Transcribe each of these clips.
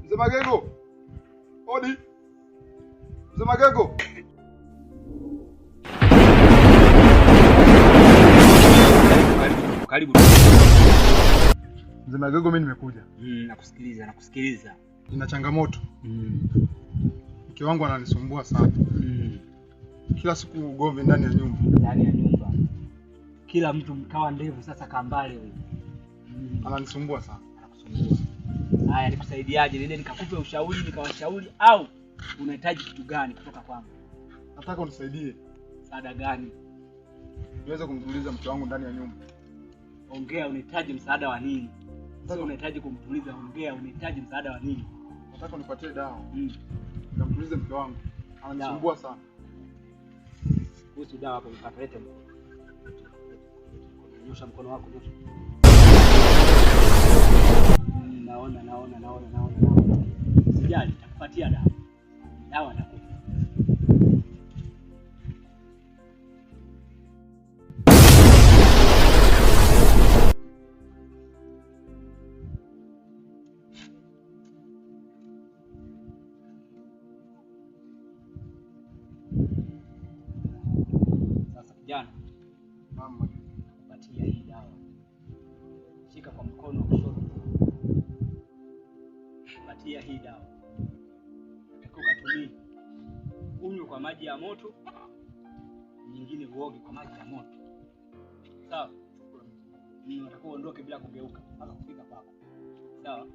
Mzee Magego. Odi. Mzee Magego. Karibu. Mzee Magego, mimi nimekuja. Nakusikiliza. Nina changamoto. Mke wangu ananisumbua sana. Kila siku ugomvi ndani ya nyumba. Kila mtu mkawa ndevu sasa kambale wewe. Ananisumbua sana. Anakusumbua. Haya, nikusaidiaje? Nende nikakupe ushauri, nikawashauri, au unahitaji kitu gani kutoka kwangu? Nataka unisaidie. Msaada gani? Niweze kumtuliza mke wangu ndani ya nyumba. Ongea, unahitaji msaada wa nini? Sasa unahitaji kumtuliza, ongea, unahitaji msaada wa nini? Nataka unipatie dawa. Nikamtulize mke wangu. Ananisumbua sana. Kuhusu dawa hapo mkakalete. Nyosha mkono wako, nyosha. Naona. Sijali, nitakupatia dawa. Dawa nakupa. Sasa kijana, Mama, nakupatia hii dawa. Shika kwa mkono wa kushoto. Patia hii dawa. Nataka ukatumie. Unywe kwa maji ya moto. Nyingine uoge kwa maji ya moto. Sawa? Nataka uondoke bila kugeuka mpaka kufika kwako. Sawa?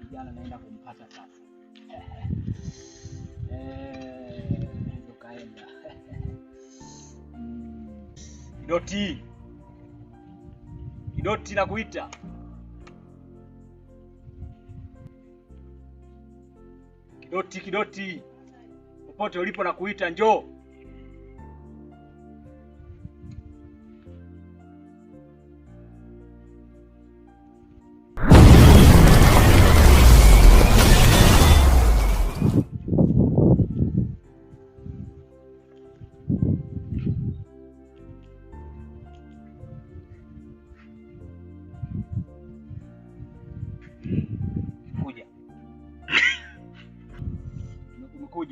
Kijana naenda kumpata sasa. Ndo kaenda. Kidoti nakuita. Kidoti. Popote ulipo nakuita, njoo.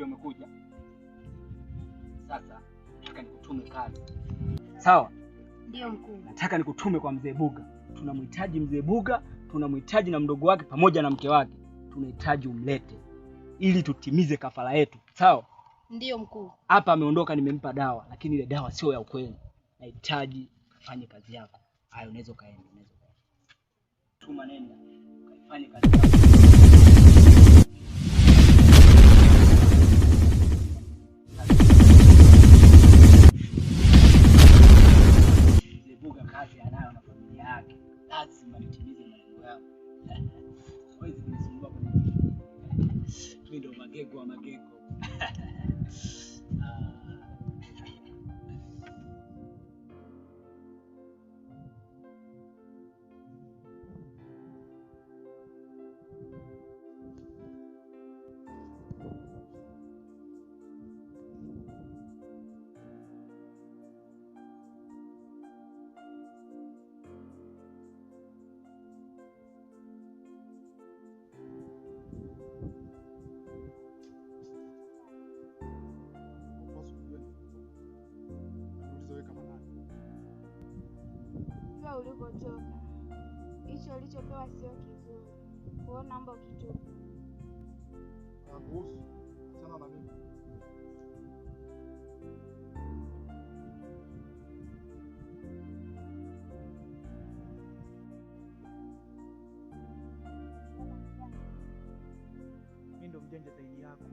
Umekuja. Sasa nataka nikutume kazi. Sawa? Ndio mkuu. Nataka nikutume kwa Mzee Buga. Tunamhitaji Mzee Buga, tunamhitaji na mdogo wake pamoja na mke wake. Tunahitaji umlete ili tutimize kafara yetu. Sawa? Ndio mkuu. Hapa ameondoka, nimempa dawa, lakini ile dawa sio ya ukweli. Nahitaji ufanye kazi yako. Hayo unaweza kaenda. Tuma nenda. Kafanye kazi yako. Lazima nitimize malengo yangu. Siwezi kunisumbua kwa nini? Mimi ndo Magego wa Magego. Ulikotoka hicho ulichopewa sio kizuri, kwa hiyo naomba ukitupe. Kuhusu achana na mimi. Mimi ndo mjanja zaidi yako.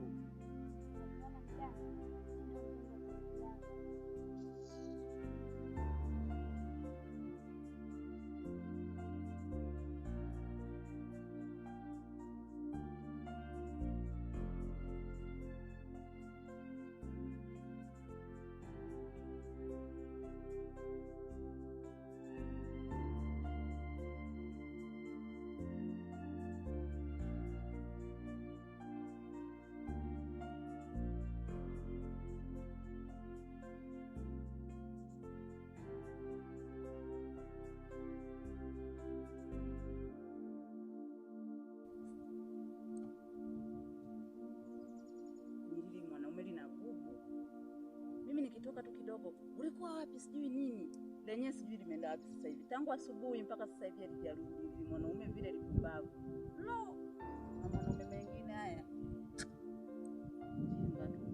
nikitoka tu kidogo, ulikuwa wapi sijui nini. Lenyewe sijui limeenda wapi sasa hivi. Tangu asubuhi mpaka sasa hivi halijarudi hivi. Mwanaume vile lipumbavu. No. Na mwanaume mengine haya. Jinga tu.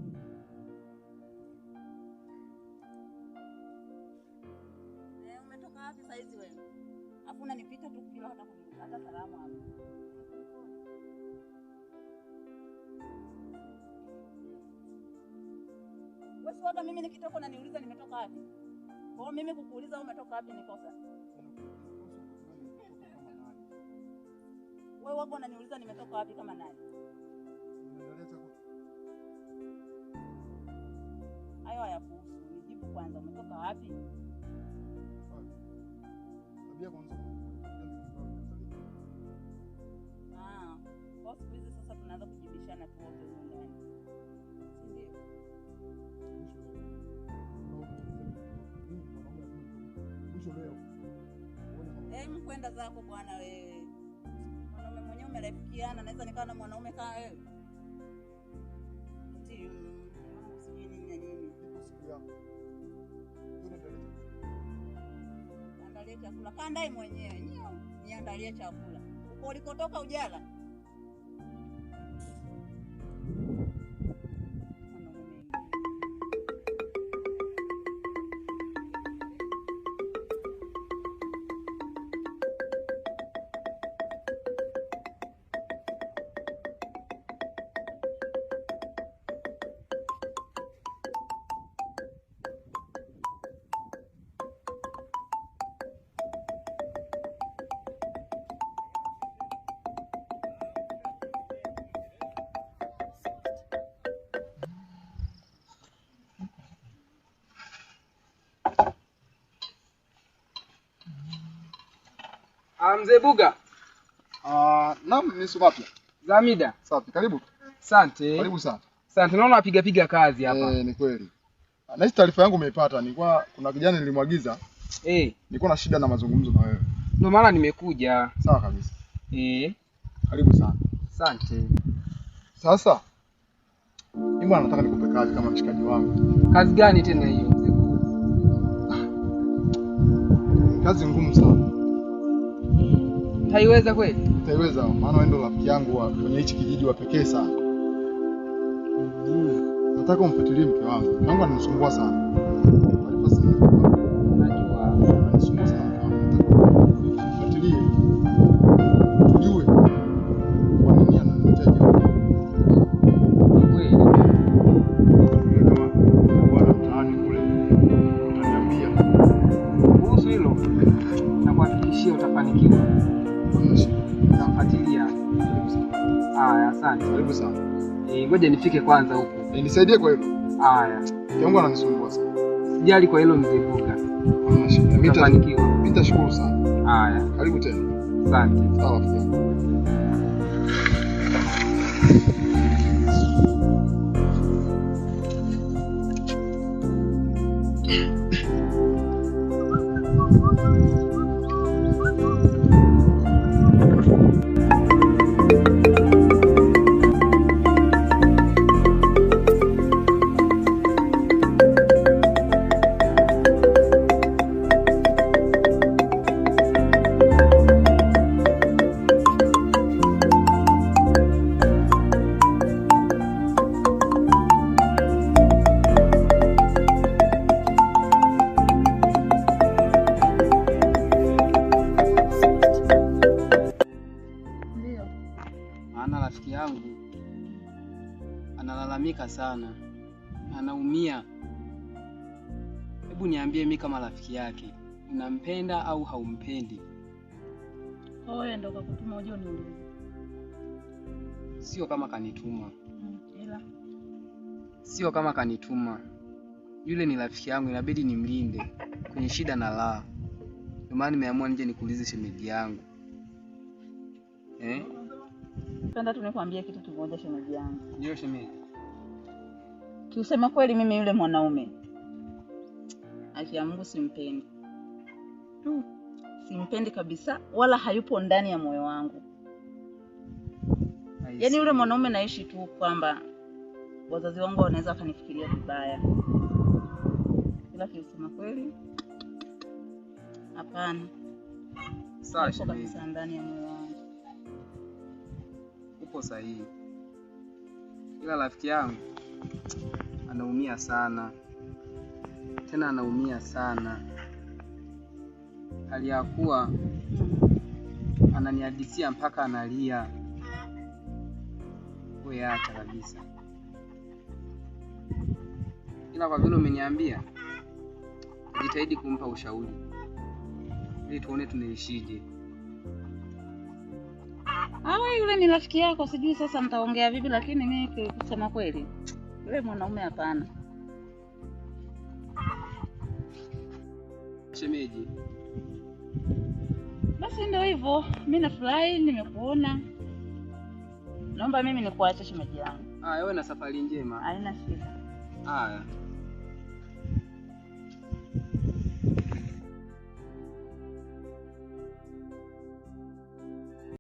Umetoka wapi sasa hizi wewe? Alafu unanipita tu bila hata salamu hapo. Wewe waga mimi nikitoka na niuliza nimetoka wapi? Kwa mimi kukuuliza umetoka wapi ni kosa. Wewe waga unaniuliza nimetoka wapi kama nani? Hayo hayakuhusu. Nijibu kwanza umetoka wapi? Tabia kwanza. Kwa siku hizi sasa tunaanza kujibishana tu wote huko ndani. Ndio. Mkwenda zako bwana wewe. Mwanaume mwenyewe umerafikiana, naweza nikaa na mwanaume kama wewe. Ndio. Sijui nini na nini. Siku yangu. Andalie chakula. Kaandae mwenyewe. Niandalie chakula. Uko ulikotoka ujala? Mzee Buga. Naam, ni Sumapia. Zamida. Safi, karibu. Asante. Karibu sana. Asante, naona wapiga kazi hapa. Ni kweli. Na hii taarifa yangu umeipata. Nilikuwa kuna kijana nilimwagiza. Nilikuwa na shida na mazungumzo na wewe. Ndio maana nimekuja. Sawa kabisa. Karibu sana. Asante. Sasa mimi bwana nataka nikupe kazi kama mshikaji wangu. Kazi gani tena hiyo mzee Buga? Kazi ngumu sana. Utaiweza kweli? Utaiweza, maana wewe ndio rafiki yangu kwenye hichi kijiji wa pekee sana. Nataka umfuatilie mke wangu. Mke wangu ananisumbua sana. Taarifa sina. Najua ananisumbua sana. Umfuatilie. Tujue kwa nini ananihitaji. Kweli. Kama bwana mtaani kule utaniambia kuhusu hilo. Na kuhakikishia utafanikiwa. Nafuatilia. Haya, asante. Karibu sana. Ngoja nifike kwanza huko. Nisaidie kwa hilo. Haya. Kiongo ananisumbua sana. Sijali kwa hilo mzee Buga. Hamna shida. Utafanikiwa. Nitashukuru sana. Haya. Karibu tena. Asante. Sawa rafiki. Rafiki yangu analalamika sana, anaumia. Hebu niambie mimi kama rafiki yake, unampenda au haumpendi? Wewe ndio kakutuma uje uniulize. Sio kama kanituma. Ila sio kama kanituma. Yule ni rafiki yangu, inabidi nimlinde kwenye shida na raha. Ndio maana nimeamua nije nikuulize shemeji yangu. Napenda tu nikwambie kitu kimoja shemeji yangu. Ndio shemeji. Kiusema kweli mimi yule mwanaume haki ya Mungu simpendi. Simpendi kabisa, wala hayupo ndani ya moyo wangu. Yaani yule mwanaume naishi tu kwamba wazazi wangu wanaweza kanifikiria vibaya. ila kusema kweli hapana. Sawa shemeji, kabisa ndani ya moyo wangu. upo sahihi, ila rafiki yangu anaumia sana, tena anaumia sana, hali ya kuwa ananihadithia mpaka analia. Wewe acha kabisa, ila kwa vile umeniambia, jitahidi kumpa ushauri ili tuone tunaishije. Yule ni rafiki yako, sijui sasa mtaongea vipi, lakini mimi kusema kweli yule mwanaume hapana. Shemeji, Basi ndio hivyo, mimi nafurahi nimekuona. Naomba mimi nikuache shemeji yangu. wewe na safari njema. Haina shida. Haya.